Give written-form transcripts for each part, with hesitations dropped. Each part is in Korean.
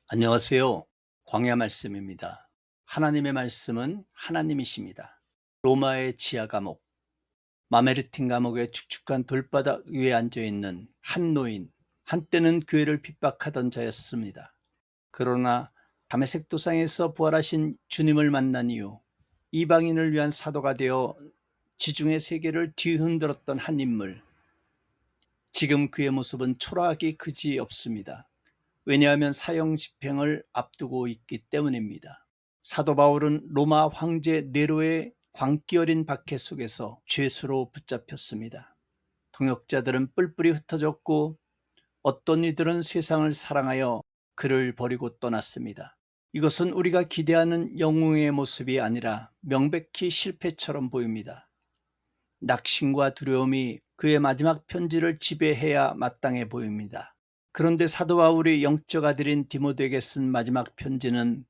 안녕하세요. 광야 말씀입니다. 하나님의 말씀은 하나님이십니다. 로마의 지하 감옥, 마메르틴 감옥의 축축한 돌바닥 위에 앉아 있는 한 노인, 한때는 교회를 핍박하던 자였습니다. 그러나 다메섹 도상에서 부활하신 주님을 만난 이후 이방인을 위한 사도가 되어 지중해 세계를 뒤흔들었던 한 인물. 지금 그의 모습은 초라하기 그지없습니다. 왜냐하면 사형 집행을 앞두고 있기 때문입니다. 사도 바울은 로마 황제 네로의 광기 어린 박해 속에서 죄수로 붙잡혔습니다. 동역자들은 뿔뿔이 흩어졌고 어떤 이들은 세상을 사랑하여 그를 버리고 떠났습니다. 이것은 우리가 기대하는 영웅의 모습이 아니라 명백히 실패처럼 보입니다. 낙심과 두려움이 그의 마지막 편지를 지배해야 마땅해 보입니다. 그런데 사도 바울이 영적 아들인 디모데에게 쓴 마지막 편지는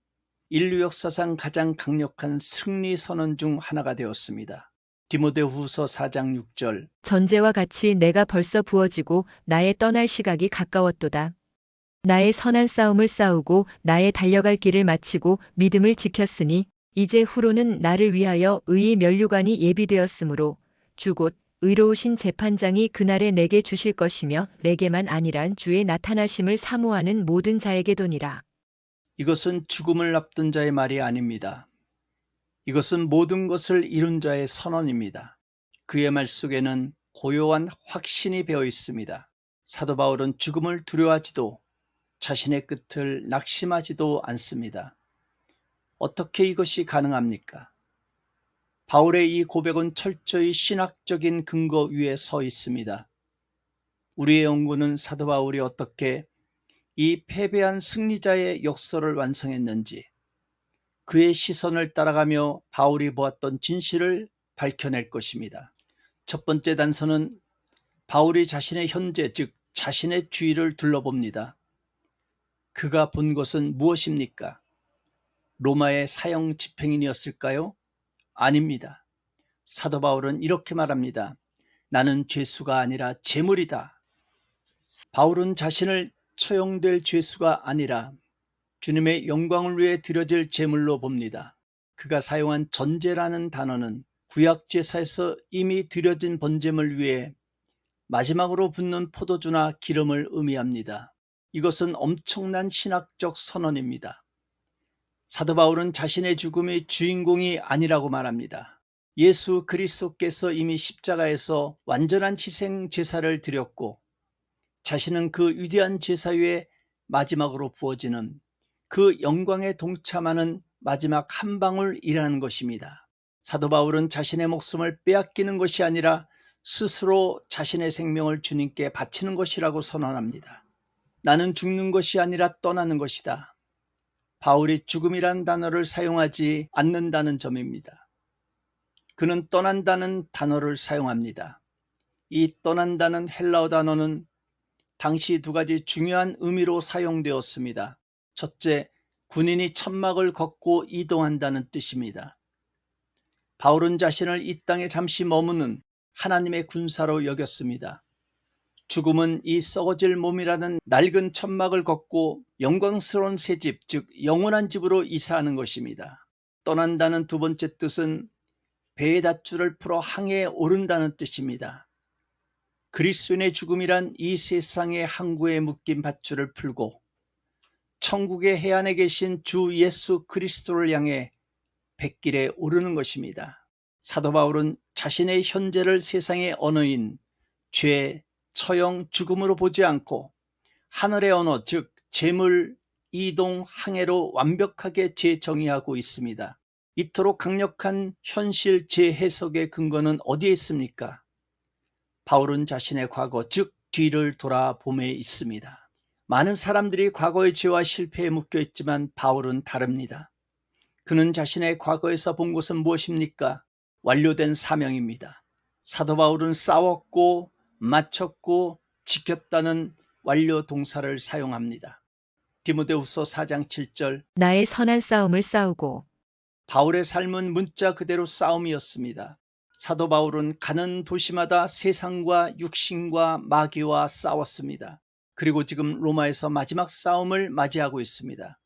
인류 역사상 가장 강력한 승리 선언 중 하나가 되었습니다. 디모데후서 4장 6절. 전제와 같이 내가 벌써 부어지고 나의 떠날 시각이 가까웠도다. 나의 선한 싸움을 싸우고 나의 달려갈 길을 마치고 믿음을 지켰으니 이제 후로는 나를 위하여 의의 면류관이 예비되었으므로 주 곧 의로우신 재판장이 그날에 내게 주실 것이며 내게만 아니란 주의 나타나심을 사모하는 모든 자에게도니라. 이것은 죽음을 앞둔 자의 말이 아닙니다. 이것은 모든 것을 이룬 자의 선언입니다. 그의 말 속에는 고요한 확신이 배어 있습니다. 사도 바울은 죽음을 두려워하지도 자신의 끝을 낙심하지도 않습니다. 어떻게 이것이 가능합니까? 바울의 이 고백은 철저히 신학적인 근거 위에 서 있습니다. 우리의 연구는 사도 바울이 어떻게 이 패배한 승리자의 역설을 완성했는지, 그의 시선을 따라가며 바울이 보았던 진실을 밝혀낼 것입니다. 첫 번째 단서는 바울이 자신의 현재, 즉 자신의 주위를 둘러봅니다. 그가 본 것은 무엇입니까? 로마의 사형 집행인이었을까요? 아닙니다. 사도 바울은 이렇게 말합니다. 나는 죄수가 아니라 제물이다. 바울은 자신을 처형될 죄수가 아니라 주님의 영광을 위해 드려질 제물로 봅니다. 그가 사용한 전제라는 단어는 구약 제사에서 이미 드려진 번제물 위에 마지막으로 붓는 포도주나 기름을 의미합니다. 이것은 엄청난 신학적 선언입니다. 사도 바울은 자신의 죽음이 주인공이 아니라고 말합니다. 예수 그리스도께서 이미 십자가에서 완전한 희생 제사를 드렸고 자신은 그 위대한 제사 위에 마지막으로 부어지는 그 영광에 동참하는 마지막 한 방울이라는 것입니다. 사도 바울은 자신의 목숨을 빼앗기는 것이 아니라 스스로 자신의 생명을 주님께 바치는 것이라고 선언합니다. 나는 죽는 것이 아니라 떠나는 것이다. 바울이 죽음이란 단어를 사용하지 않는다는 점입니다. 그는 떠난다는 단어를 사용합니다. 이 떠난다는 헬라어 단어는 당시 두 가지 중요한 의미로 사용되었습니다. 첫째, 군인이 천막을 걷고 이동한다는 뜻입니다. 바울은 자신을 이 땅에 잠시 머무는 하나님의 군사로 여겼습니다. 죽음은 이 썩어질 몸이라는 낡은 천막을 걷고 영광스러운 새 집, 즉 영원한 집으로 이사하는 것입니다. 떠난다는 두 번째 뜻은 배의 닷줄을 풀어 항해에 오른다는 뜻입니다. 그리스도인의 죽음이란 이 세상의 항구에 묶인 밧줄을 풀고 천국의 해안에 계신 주 예수 그리스도를 향해 백길에 오르는 것입니다. 사도 바울은 자신의 현재를 세상의 언어인 죄, 처형, 죽음으로 보지 않고 하늘의 언어, 즉 재물, 이동, 항해로 완벽하게 재정의하고 있습니다. 이토록 강력한 현실 재해석의 근거는 어디에 있습니까? 바울은 자신의 과거, 즉 뒤를 돌아봄에 있습니다. 많은 사람들이 과거의 죄와 실패에 묶여 있지만 바울은 다릅니다. 그는 자신의 과거에서 본 것은 무엇입니까? 완료된 사명입니다. 사도 바울은 싸웠고 마쳤고 지켰다는 완료 동사를 사용합니다. 디모데후서 4장 7절. 나의 선한 싸움을 싸우고 바울의 삶은 문자 그대로 싸움이었습니다. 사도 바울은 가는 도시마다 세상과 육신과 마귀와 싸웠습니다. 그리고 지금 로마에서 마지막 싸움을 맞이하고 있습니다.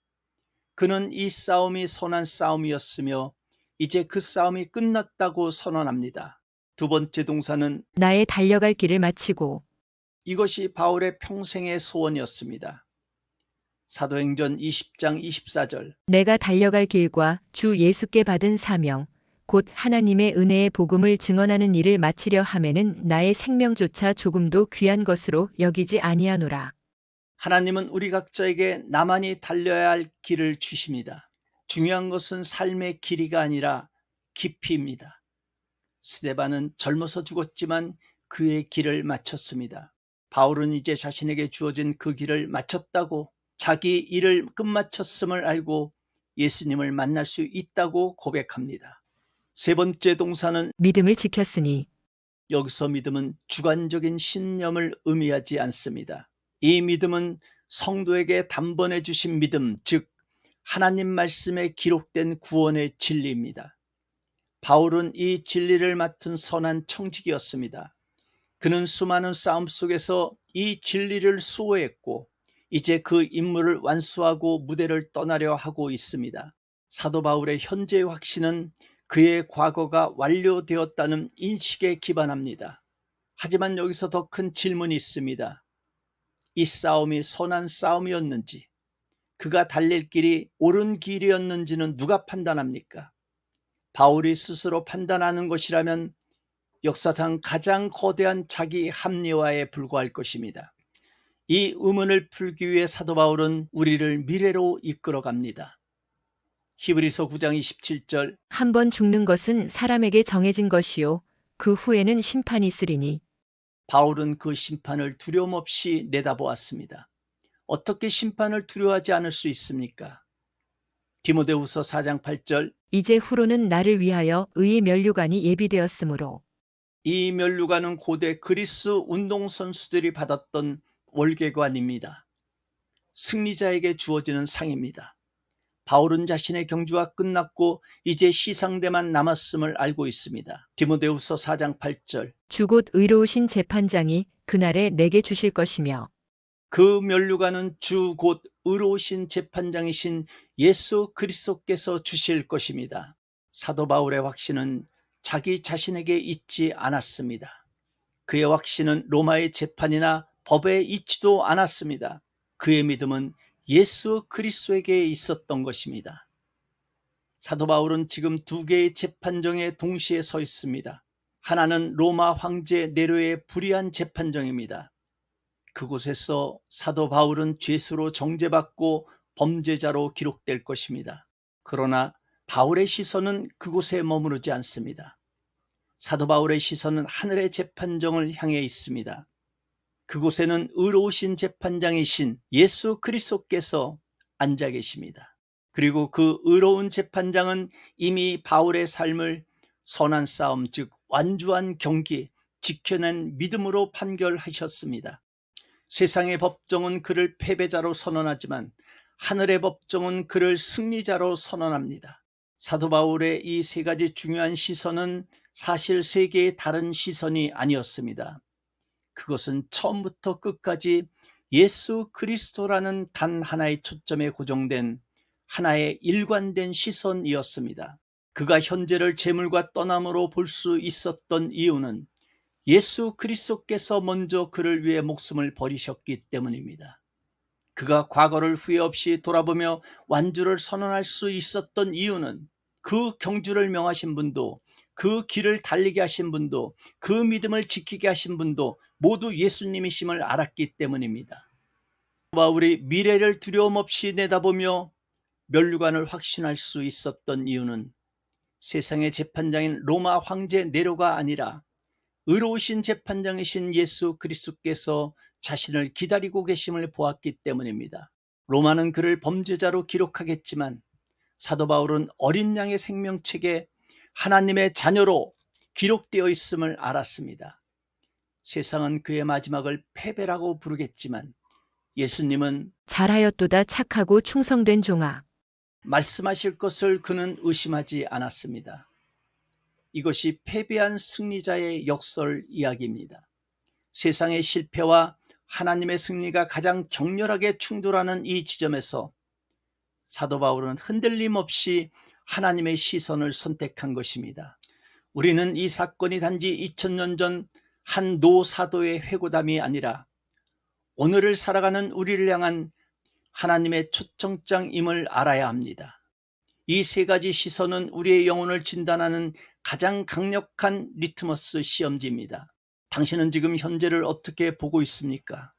그는 이 싸움이 선한 싸움이었으며 이제 그 싸움이 끝났다고 선언합니다. 두 번째 동사는 나의 달려갈 길을 마치고. 이것이 바울의 평생의 소원이었습니다. 사도행전 20장 24절. 내가 달려갈 길과 주 예수께 받은 사명, 곧 하나님의 은혜의 복음을 증언하는 일을 마치려 하면은 나의 생명조차 조금도 귀한 것으로 여기지 아니하노라. 하나님은 우리 각자에게 나만이 달려야 할 길을 주십니다. 중요한 것은 삶의 길이가 아니라 깊이입니다. 스데반은 젊어서 죽었지만 그의 길을 마쳤습니다. 바울은 이제 자신에게 주어진 그 길을 마쳤다고, 자기 일을 끝마쳤음을 알고 예수님을 만날 수 있다고 고백합니다. 세 번째 동사는 믿음을 지켰으니. 여기서 믿음은 주관적인 신념을 의미하지 않습니다. 이 믿음은 성도에게 단번에 주신 믿음, 즉 하나님 말씀에 기록된 구원의 진리입니다. 바울은 이 진리를 맡은 선한 청직이었습니다. 그는 수많은 싸움 속에서 이 진리를 수호했고 이제 그 임무를 완수하고 무대를 떠나려 하고 있습니다. 사도 바울의 현재의 확신은 그의 과거가 완료되었다는 인식에 기반합니다. 하지만 여기서 더 큰 질문이 있습니다. 이 싸움이 선한 싸움이었는지, 그가 달릴 길이 옳은 길이었는지는 누가 판단합니까? 바울이 스스로 판단하는 것이라면 역사상 가장 거대한 자기 합리화에 불과할 것입니다. 이 의문을 풀기 위해 사도 바울은 우리를 미래로 이끌어갑니다. 히브리서 9장 27절. 한 번 죽는 것은 사람에게 정해진 것이요 그 후에는 심판이 있으리니. 바울은 그 심판을 두려움 없이 내다보았습니다. 어떻게 심판을 두려워하지 않을 수 있습니까? 디모데후서 4장 8절. 이제 후로는 나를 위하여 의의 면류관이 예비되었으므로. 이 면류관은 고대 그리스 운동선수들이 받았던 월계관입니다. 승리자에게 주어지는 상입니다. 바울은 자신의 경주가 끝났고 이제 시상대만 남았음을 알고 있습니다. 디모데후서 4장 8절. 주 곧 의로우신 재판장이 그날에 내게 주실 것이며. 그 면류관은 주 곧 의로우신 재판장이신 예수 그리스도께서 주실 것입니다. 사도 바울의 확신은 자기 자신에게 있지 않았습니다. 그의 확신은 로마의 재판이나 법에 있지도 않았습니다. 그의 믿음은 예수 그리스도에게 있었던 것입니다. 사도 바울은 지금 두 개의 재판정에 동시에 서 있습니다. 하나는 로마 황제 네로의 불의한 재판정입니다. 그곳에서 사도 바울은 죄수로 정죄받고 범죄자로 기록될 것입니다. 그러나 바울의 시선은 그곳에 머무르지 않습니다. 사도 바울의 시선은 하늘의 재판정을 향해 있습니다. 그곳에는 의로우신 재판장이신 예수 그리스도께서 앉아 계십니다. 그리고 그 의로운 재판장은 이미 바울의 삶을 선한 싸움, 즉 완주한 경기, 지켜낸 믿음으로 판결하셨습니다. 세상의 법정은 그를 패배자로 선언하지만 하늘의 법정은 그를 승리자로 선언합니다. 사도 바울의 이 세 가지 중요한 시선은 사실 세 개의 다른 시선이 아니었습니다. 그것은 처음부터 끝까지 예수 그리스도라는 단 하나의 초점에 고정된 하나의 일관된 시선이었습니다. 그가 현재를 재물과 떠남으로 볼 수 있었던 이유는 예수 그리스도께서 먼저 그를 위해 목숨을 버리셨기 때문입니다. 그가 과거를 후회 없이 돌아보며 완주를 선언할 수 있었던 이유는 그 경주를 명하신 분도, 그 길을 달리게 하신 분도, 그 믿음을 지키게 하신 분도 모두 예수님이심을 알았기 때문입니다. 바울이 미래를 두려움 없이 내다보며 면류관을 확신할 수 있었던 이유는 세상의 재판장인 로마 황제 네로가 아니라 의로우신 재판장이신 예수 그리스도께서 자신을 기다리고 계심을 보았기 때문입니다. 로마는 그를 범죄자로 기록하겠지만 사도 바울은 어린 양의 생명책에 하나님의 자녀로 기록되어 있음을 알았습니다. 세상은 그의 마지막을 패배라고 부르겠지만 예수님은 잘하였도다 착하고 충성된 종아. 말씀하실 것을 그는 의심하지 않았습니다. 이것이 패배한 승리자의 역설 이야기입니다. 세상의 실패와 하나님의 승리가 가장 격렬하게 충돌하는 이 지점에서 사도 바울은 흔들림 없이 하나님의 시선을 선택한 것입니다. 우리는 이 사건이 단지 2000년 전 한 노 사도의 회고담이 아니라 오늘을 살아가는 우리를 향한 하나님의 초청장임을 알아야 합니다. 이 세 가지 시선은 우리의 영혼을 진단하는 가장 강력한 리트머스 시험지입니다. 당신은 지금 현재를 어떻게 보고 있습니까?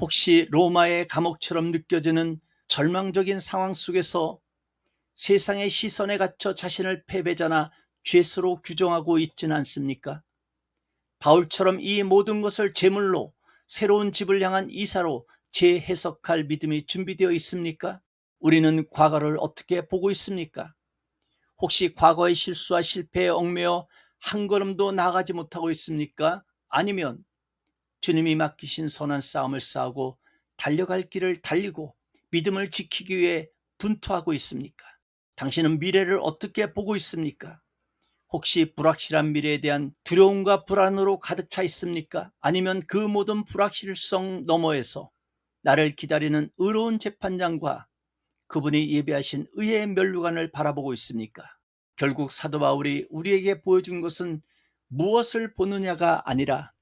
혹시 로마의 감옥처럼 느껴지는 절망적인 상황 속에서 세상의 시선에 갇혀 자신을 패배자나 죄수로 규정하고 있지는 않습니까? 바울처럼 이 모든 것을 제물로 새로운 집을 향한 이사로 재해석할 믿음이 준비되어 있습니까? 우리는 과거를 어떻게 보고 있습니까? 혹시 과거의 실수와 실패에 얽매여 한 걸음도 나아가지 못하고 있습니까? 아니면 주님이 맡기신 선한 싸움을 싸우고 달려갈 길을 달리고 믿음을 지키기 위해 분투하고 있습니까? 당신은 미래를 어떻게 보고 있습니까? 혹시 불확실한 미래에 대한 두려움과 불안으로 가득 차 있습니까? 아니면 그 모든 불확실성 너머에서 나를 기다리는 의로운 재판장과 그분이 예비하신 의의 면류관을 바라보고 있습니까? 결국 사도 바울이 우리에게 보여준 것은 무엇을 보느냐가 아니라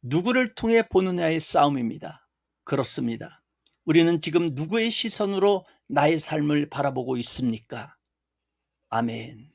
누구를 통해 보느냐의 싸움입니다. 그렇습니다. 우리는 지금 누구의 시선으로 나의 삶을 바라보고 있습니까? 아멘.